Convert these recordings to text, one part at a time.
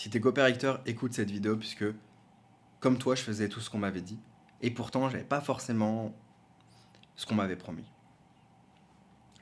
Si tes copywriters écoutent cette vidéo, puisque comme toi, je faisais tout ce qu'on m'avait dit, et pourtant, j'avais pas forcément ce qu'on m'avait promis.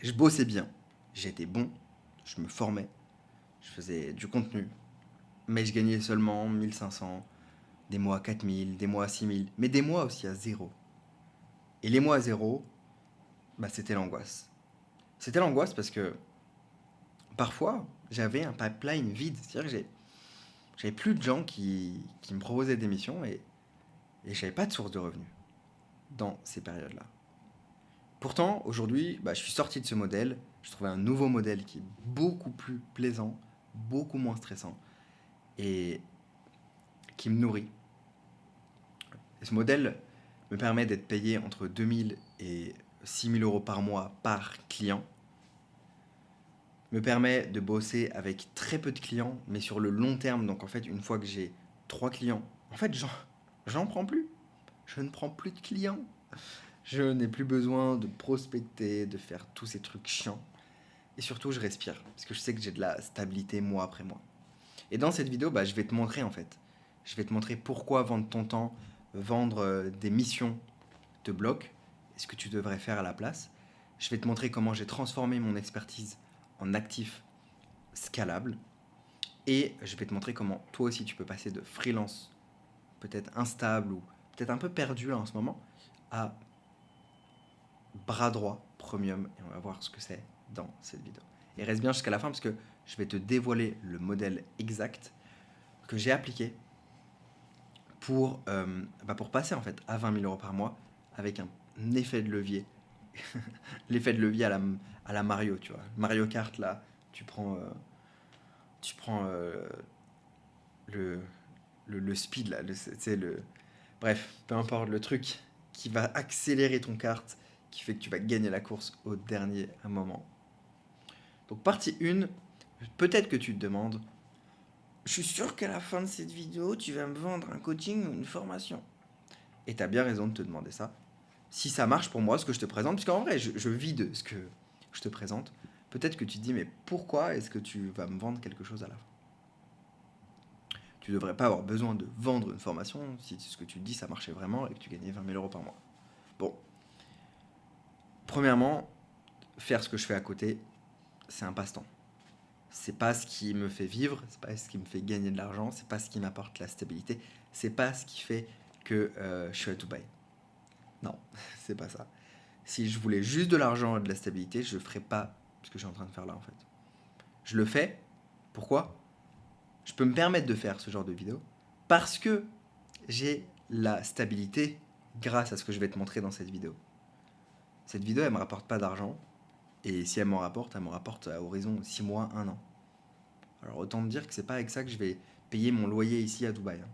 Je bossais bien, j'étais bon, je me formais, je faisais du contenu, mais je gagnais seulement 1500, des mois à 4000, des mois à 6000, mais des mois aussi à zéro. Et les mois à zéro, bah, c'était l'angoisse. C'était l'angoisse parce que parfois, j'avais un pipeline vide, c'est-à-dire que j'avais plus de gens qui me proposaient des missions et j'avais pas de source de revenus dans ces périodes-là. Pourtant, aujourd'hui, bah, je suis sorti de ce modèle. Je trouvais un nouveau modèle qui est beaucoup plus plaisant, beaucoup moins stressant et qui me nourrit. Et ce modèle me permet d'être payé entre 2000 et 6000 euros par mois par client. Me permet de bosser avec très peu de clients, mais sur le long terme. Donc en fait, une fois que j'ai 3 clients, en fait, j'en prends plus. Je ne prends plus de clients. Je n'ai plus besoin de prospecter, de faire tous ces trucs chiants. Et surtout, je respire, parce que je sais que j'ai de la stabilité mois après mois. Et dans cette vidéo, bah, je vais te montrer en fait. Je vais te montrer pourquoi vendre ton temps, vendre des missions te bloque, et ce que tu devrais faire à la place. Je vais te montrer comment j'ai transformé mon expertise en actif scalable. Et je vais te montrer comment toi aussi tu peux passer de freelance, peut-être instable ou peut-être un peu perdu là en ce moment, à bras droit premium. Et on va voir ce que c'est dans cette vidéo. Et reste bien jusqu'à la fin parce que je vais te dévoiler le modèle exact que j'ai appliqué pour passer en fait à 20 000 euros par mois avec un effet de levier. L'effet de levier à la Mario, tu vois. Mario Kart, là, tu prends le, le speed, là, c'est le... Bref, peu importe, le truc qui va accélérer ton kart, qui fait que tu vas gagner la course au dernier moment. Donc partie 1, peut-être que tu te demandes, je suis sûr qu'à la fin de cette vidéo, tu vas me vendre un coaching ou une formation. Et tu as bien raison de te demander ça. Si ça marche pour moi, ce que je te présente, parce qu'en vrai, je vis de ce que je te présente, peut-être que tu te dis, mais pourquoi est-ce que tu vas me vendre quelque chose à la fin? Tu devrais pas avoir besoin de vendre une formation si ce que tu te dis, ça marchait vraiment et que tu gagnais 20 000 euros par mois. Bon, premièrement, faire ce que je fais à côté, c'est un passe-temps. C'est pas ce qui me fait vivre, c'est pas ce qui me fait gagner de l'argent, c'est pas ce qui m'apporte la stabilité, c'est pas ce qui fait que je suis à Dubaï. Non, c'est pas ça. Si je voulais juste de l'argent et de la stabilité, je ferais pas ce que je suis en train de faire là en fait. Je le fais. Pourquoi? Je peux me permettre de faire ce genre de vidéo parce que j'ai la stabilité grâce à ce que je vais te montrer dans cette vidéo. Cette vidéo, elle me rapporte pas d'argent. Et si elle m'en rapporte à horizon 6 mois, 1 an. Alors autant te dire que c'est pas avec ça que je vais payer mon loyer ici à Dubaï. Hein.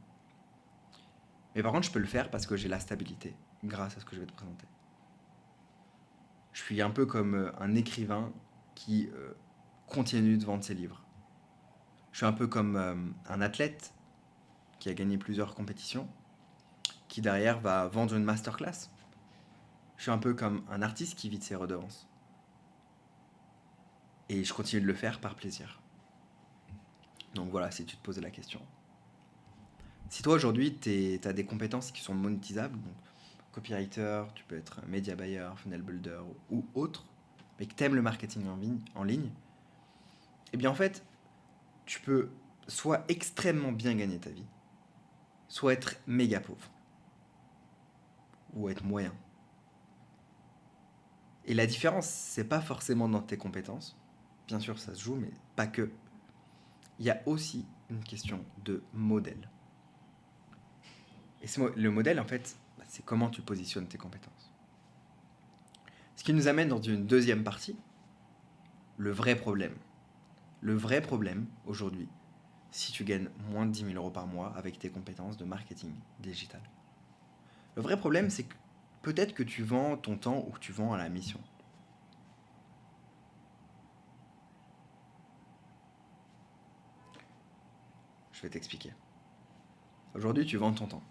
Mais par contre, je peux le faire parce que j'ai la stabilité grâce à ce que je vais te présenter. Je suis un peu comme un écrivain qui continue de vendre ses livres. Je suis un peu comme un athlète qui a gagné plusieurs compétitions, qui derrière va vendre une masterclass. Je suis un peu comme un artiste qui vit de ses redevances. Et je continue de le faire par plaisir. Donc voilà, si tu te posais la question. Si toi aujourd'hui, tu as des compétences qui sont monétisables, donc copywriter, tu peux être media buyer, funnel builder ou autre, mais que tu aimes le marketing en ligne, eh bien en fait, tu peux soit extrêmement bien gagner ta vie, soit être méga pauvre, ou être moyen. Et la différence, c'est pas forcément dans tes compétences, bien sûr ça se joue, mais pas que. Il y a aussi une question de modèle. Et le modèle, en fait, c'est comment tu positionnes tes compétences. Ce qui nous amène dans une deuxième partie, le vrai problème. Le vrai problème, aujourd'hui, si tu gagnes moins de 10 000 euros par mois avec tes compétences de marketing digital. Le vrai problème, c'est que peut-être que tu vends ton temps ou que tu vends à la mission. Je vais t'expliquer. Aujourd'hui, tu vends ton temps.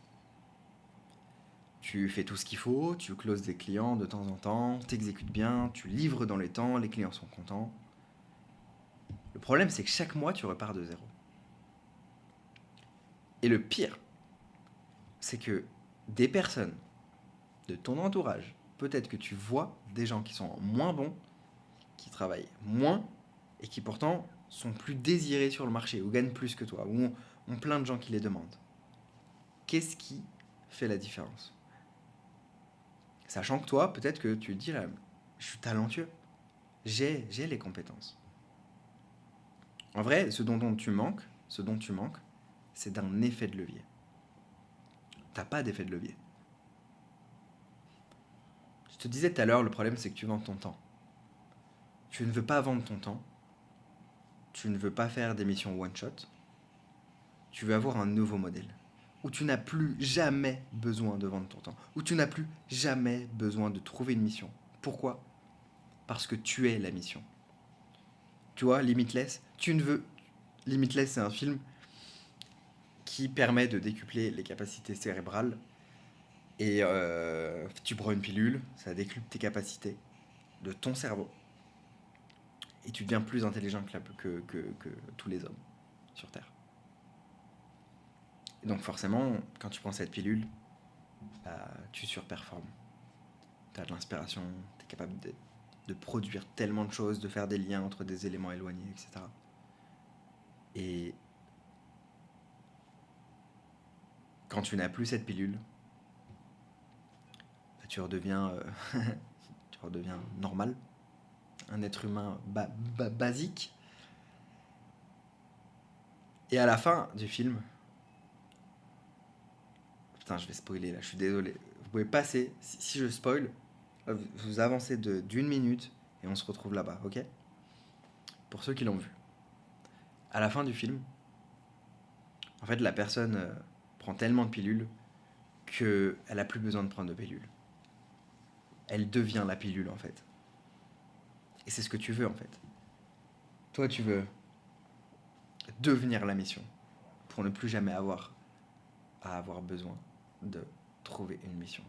Tu fais tout ce qu'il faut, tu closes des clients de temps en temps, t'exécutes bien, tu livres dans les temps, les clients sont contents. Le problème, c'est que chaque mois, tu repars de zéro. Et le pire, c'est que des personnes de ton entourage, peut-être que tu vois des gens qui sont moins bons, qui travaillent moins et qui pourtant sont plus désirés sur le marché ou gagnent plus que toi, ou ont plein de gens qui les demandent. Qu'est-ce qui fait la différence? Sachant que toi, peut-être que tu te dis là, je suis talentueux, j'ai les compétences. En vrai, ce dont tu manques, c'est d'un effet de levier. T'as pas d'effet de levier. Je te disais tout à l'heure, le problème c'est que tu vends ton temps. Tu ne veux pas vendre ton temps, tu ne veux pas faire des missions one-shot, tu veux avoir un nouveau modèle où tu n'as plus jamais besoin de vendre ton temps, où tu n'as plus jamais besoin de trouver une mission. Pourquoi? Parce que tu es la mission. Tu vois, Limitless, tu ne veux... Limitless, c'est un film qui permet de décupler les capacités cérébrales. Et tu prends une pilule, ça décuple tes capacités de ton cerveau. Et tu deviens plus intelligent que tous les hommes sur Terre. Et donc forcément, quand tu prends cette pilule, bah, tu surperformes. Tu as de l'inspiration, tu es capable de produire tellement de choses, de faire des liens entre des éléments éloignés, etc. Et quand tu n'as plus cette pilule, bah, tu redeviens normal, un être humain basique. Et à la fin du film, putain, je vais spoiler là, je suis désolé. Vous pouvez passer, si je spoil, vous avancez d'une minute et on se retrouve là-bas, ok? Pour ceux qui l'ont vu. À la fin du film, en fait, la personne prend tellement de pilules qu'elle n'a plus besoin de prendre de pilules. Elle devient la pilule, en fait. Et c'est ce que tu veux, en fait. Toi, tu veux devenir la mission pour ne plus jamais avoir à avoir besoin de trouver une mission.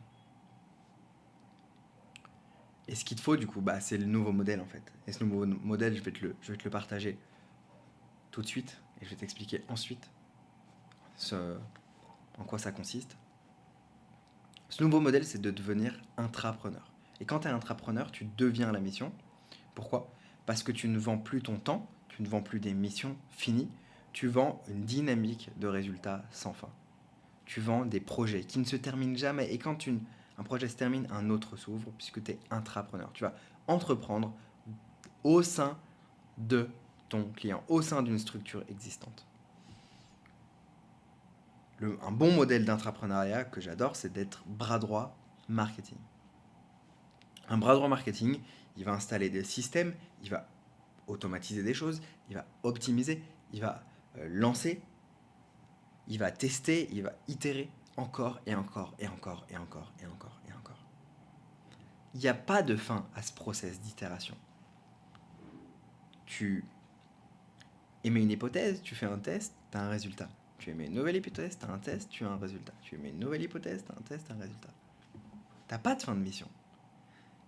Et ce qu'il te faut, du coup, bah, c'est le nouveau modèle, en fait. Et ce nouveau modèle, je vais te le partager tout de suite. Et je vais t'expliquer ensuite en quoi ça consiste. Ce nouveau modèle, c'est de devenir intrapreneur. Et quand tu es intrapreneur, tu deviens la mission. Pourquoi? Parce que tu ne vends plus ton temps, tu ne vends plus des missions finies, tu vends une dynamique de résultats sans fin. Tu vends des projets qui ne se terminent jamais. Et quand un projet se termine, un autre s'ouvre, puisque tu es intrapreneur. Tu vas entreprendre au sein de ton client, au sein d'une structure existante. Un bon modèle d'intrapreneuriat que j'adore, c'est d'être bras droit marketing. Un bras droit marketing, il va installer des systèmes, il va automatiser des choses, il va optimiser, il va lancer, il va tester, il va itérer encore et encore et encore et encore et encore et encore. Il n'y a pas de fin à ce process d'itération. Tu émets une hypothèse, tu fais un test, tu as un résultat. Tu émets une nouvelle hypothèse, tu as un test, tu as un résultat. Tu émets une nouvelle hypothèse, tu as un test, tu as un résultat. Tu n'as pas de fin de mission.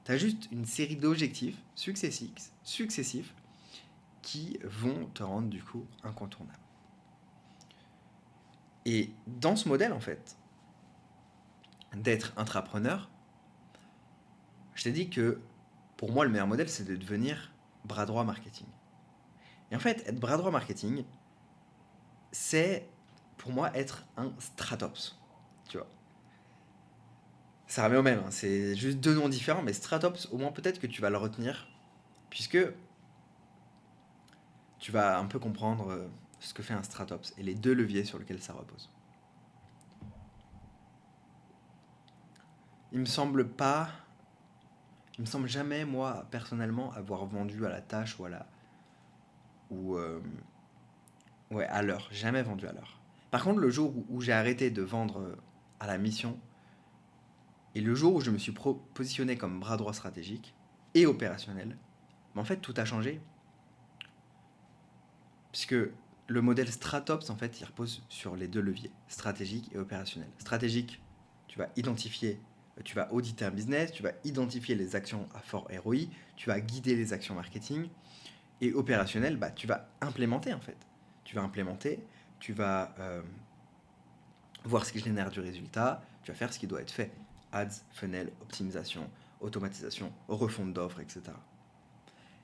Tu as juste une série d'objectifs successifs qui vont te rendre du coup incontournable. Et dans ce modèle, en fait, d'être intrapreneur, je t'ai dit que pour moi, le meilleur modèle, c'est de devenir bras droit marketing. Et en fait, être bras droit marketing, c'est pour moi être un Stratops. Tu vois. Ça revient au même, hein. C'est juste deux noms différents, mais Stratops, au moins peut-être que tu vas le retenir, puisque tu vas un peu comprendre ce que fait un Stratops et les deux leviers sur lesquels ça repose. Il me semble jamais, moi, personnellement, avoir vendu à la tâche ou à l'heure. Jamais vendu à l'heure. Par contre, le jour où j'ai arrêté de vendre à la mission et le jour où je me suis positionné comme bras droit stratégique et opérationnel, en fait, tout a changé. Puisque le modèle Stratops, en fait, il repose sur les deux leviers, stratégique et opérationnel. Stratégique, tu vas identifier, tu vas auditer un business, tu vas identifier les actions à fort ROI, tu vas guider les actions marketing. Et opérationnel, bah, tu vas implémenter, en fait. Tu vas implémenter, tu vas voir ce qui génère du résultat, tu vas faire ce qui doit être fait. Ads, funnel, optimisation, automatisation, refonte d'offres, etc.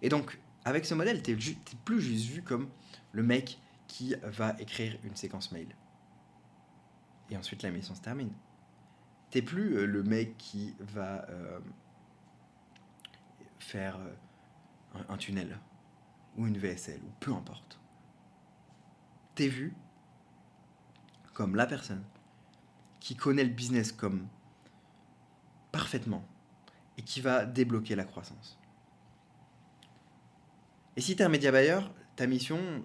Et donc, avec ce modèle, t'es plus juste vu comme le mec qui va écrire une séquence mail. Et ensuite, la mission se termine. T'es plus le mec qui va faire un tunnel ou une VSL ou peu importe. T'es vu comme la personne qui connaît le business comme parfaitement et qui va débloquer la croissance. Et si t'es un média buyer, ta mission,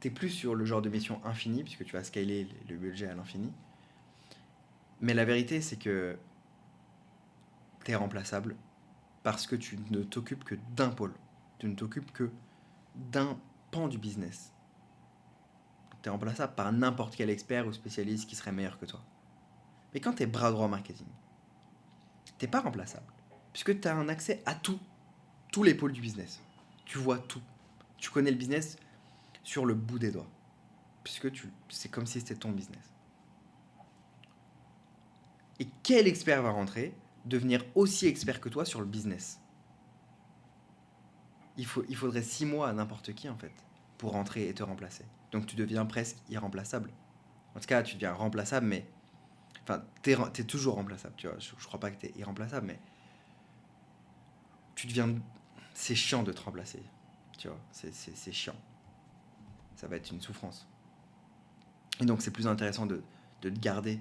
t'es plus sur le genre de mission infinie puisque tu vas scaler le budget à l'infini. Mais la vérité, c'est que t'es remplaçable parce que tu ne t'occupes que d'un pôle. Tu ne t'occupes que d'un pan du business. T'es remplaçable par n'importe quel expert ou spécialiste qui serait meilleur que toi. Mais quand t'es bras droit marketing, t'es pas remplaçable. Puisque tu as un accès à tout, tous les pôles du business. Tu vois tout. Tu connais le business sur le bout des doigts. Puisque c'est comme si c'était ton business. Et quel expert va rentrer, devenir aussi expert que toi sur le business? Il faudrait 6 mois à n'importe qui, en fait, pour rentrer et te remplacer. Donc tu deviens presque irremplaçable. En tout cas, tu deviens remplaçable, mais... Enfin, t'es toujours remplaçable, tu vois. Je crois pas que t'es irremplaçable, mais... Tu deviens... C'est chiant de te remplacer, tu vois. C'est chiant. Ça va être une souffrance. Et donc, c'est plus intéressant de te garder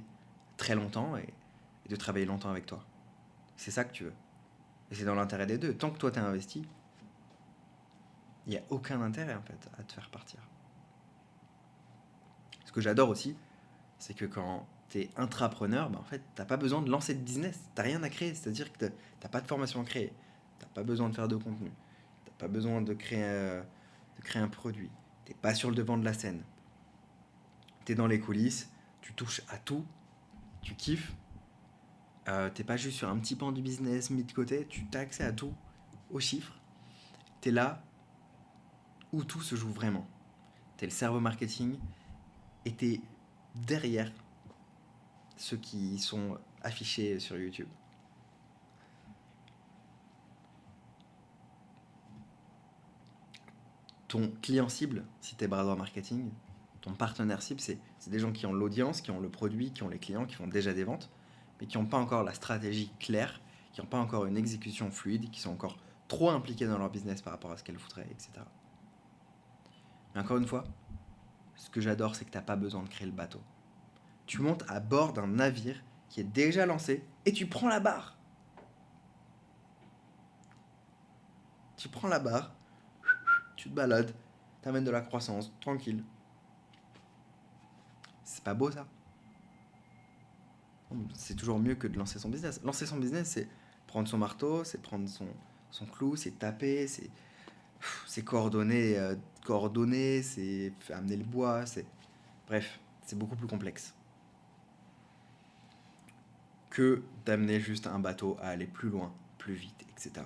très longtemps et de travailler longtemps avec toi. C'est ça que tu veux. Et c'est dans l'intérêt des deux. Tant que toi, t'es investi, il n'y a aucun intérêt, en fait, à te faire partir. Ce que j'adore aussi, c'est que quand t'es intrapreneur, bah en fait, t'as pas besoin de lancer de business. T'as rien à créer. C'est-à-dire que t'as pas de formation à créer. T'as pas besoin de faire de contenu. T'as pas besoin de créer un produit. T'es pas sur le devant de la scène. T'es dans les coulisses. Tu touches à tout. Tu kiffes. T'es pas juste sur un petit pan du business mis de côté. Tu as accès à tout, aux chiffres. T'es là où tout se joue vraiment. T'es le cerveau marketing et t'es derrière ceux qui sont affichés sur YouTube. Ton client cible, si t'es bras droit marketing, ton partenaire cible, c'est des gens qui ont l'audience, qui ont le produit, qui ont les clients, qui font déjà des ventes, mais qui n'ont pas encore la stratégie claire, qui n'ont pas encore une exécution fluide, qui sont encore trop impliqués dans leur business par rapport à ce qu'elles voudraient, etc. Mais encore une fois, ce que j'adore, c'est que t'as pas besoin de créer le bateau. Tu montes à bord d'un navire qui est déjà lancé et tu prends la barre. Tu prends la barre, tu te balades, t'amènes de la croissance, tranquille. C'est pas beau ça? C'est toujours mieux que de lancer son business. Lancer son business, c'est prendre son marteau, c'est prendre son clou, c'est taper, c'est coordonner, c'est amener le bois, bref, c'est beaucoup plus complexe que d'amener juste un bateau à aller plus loin, plus vite, etc.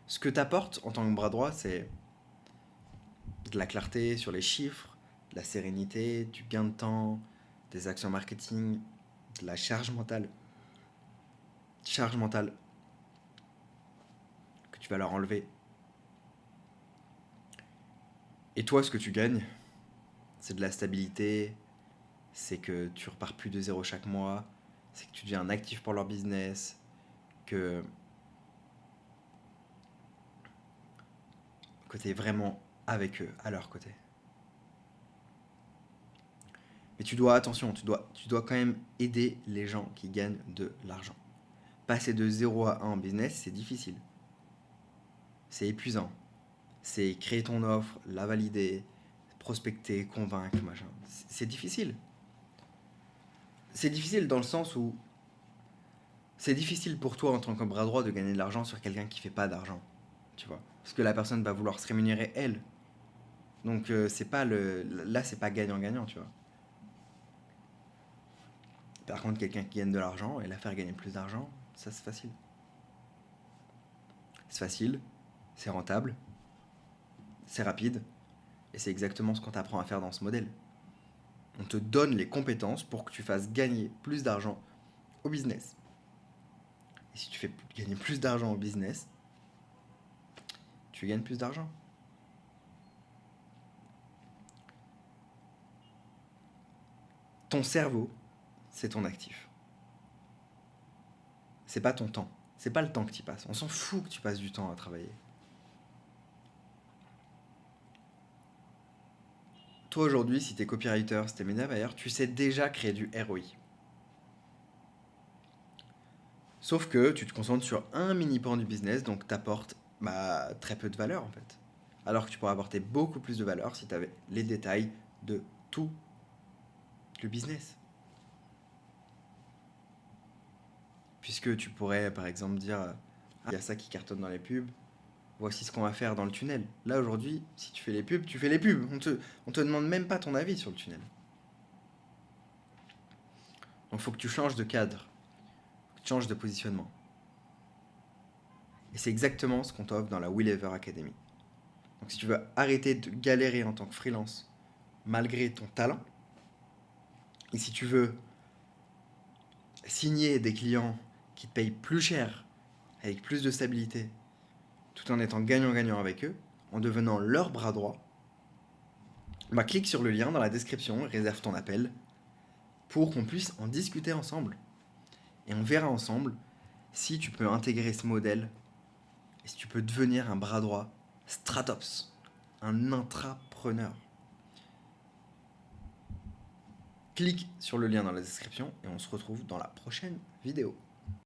Ce que t'apportes en tant que bras droit, c'est de la clarté sur les chiffres, de la sérénité, du gain de temps, des actions marketing, de la charge mentale. Charge mentale que tu vas leur enlever. Et toi, ce que tu gagnes, c'est de la stabilité, c'est que tu repars plus de zéro chaque mois, c'est que tu deviens un actif pour leur business, que tu es vraiment avec eux, à leur côté. Mais attention, tu dois quand même aider les gens qui gagnent de l'argent. Passer de 0 à 1 en business, c'est difficile. C'est épuisant. C'est créer ton offre, la valider, prospecter, convaincre, machin. C'est difficile. C'est difficile dans le sens où c'est difficile pour toi en tant que bras droit de gagner de l'argent sur quelqu'un qui fait pas d'argent, tu vois. Parce que la personne va vouloir se rémunérer elle. Donc c'est pas là c'est pas gagnant-gagnant, tu vois. Par contre, quelqu'un qui gagne de l'argent et la faire gagner plus d'argent, ça c'est facile. C'est facile, c'est rentable, c'est rapide, et c'est exactement ce qu'on t'apprend à faire dans ce modèle. On te donne les compétences pour que tu fasses gagner plus d'argent au business. Et si tu fais gagner plus d'argent au business, tu gagnes plus d'argent. Ton cerveau, c'est ton actif. C'est pas ton temps. C'est pas le temps que tu passes. On s'en fout que tu passes du temps à travailler. Toi aujourd'hui, si t'es copywriter, si t'es media buyer, tu sais déjà créer du ROI. Sauf que tu te concentres sur un mini pan du business, donc t'apportes très peu de valeur en fait. Alors que tu pourrais apporter beaucoup plus de valeur si tu avais les détails de tout le business. Puisque tu pourrais par exemple dire ah, il y a ça qui cartonne dans les pubs, voici ce qu'on va faire dans le tunnel. Là aujourd'hui, si tu fais les pubs, tu fais les pubs. On te demande même pas ton avis sur le tunnel. Donc il faut que tu changes de cadre, que tu changes de positionnement. Et c'est exactement ce qu'on t'offre dans la Will Ever Academy. Donc si tu veux arrêter de galérer en tant que freelance malgré ton talent, et si tu veux signer des clients qui te payent plus cher, avec plus de stabilité, tout en étant gagnant-gagnant avec eux, en devenant leur bras droit, clique sur le lien dans la description, réserve ton appel, pour qu'on puisse en discuter ensemble. Et on verra ensemble si tu peux intégrer ce modèle, et si tu peux devenir un bras droit Stratops, un intrapreneur. Clique sur le lien dans la description et on se retrouve dans la prochaine vidéo.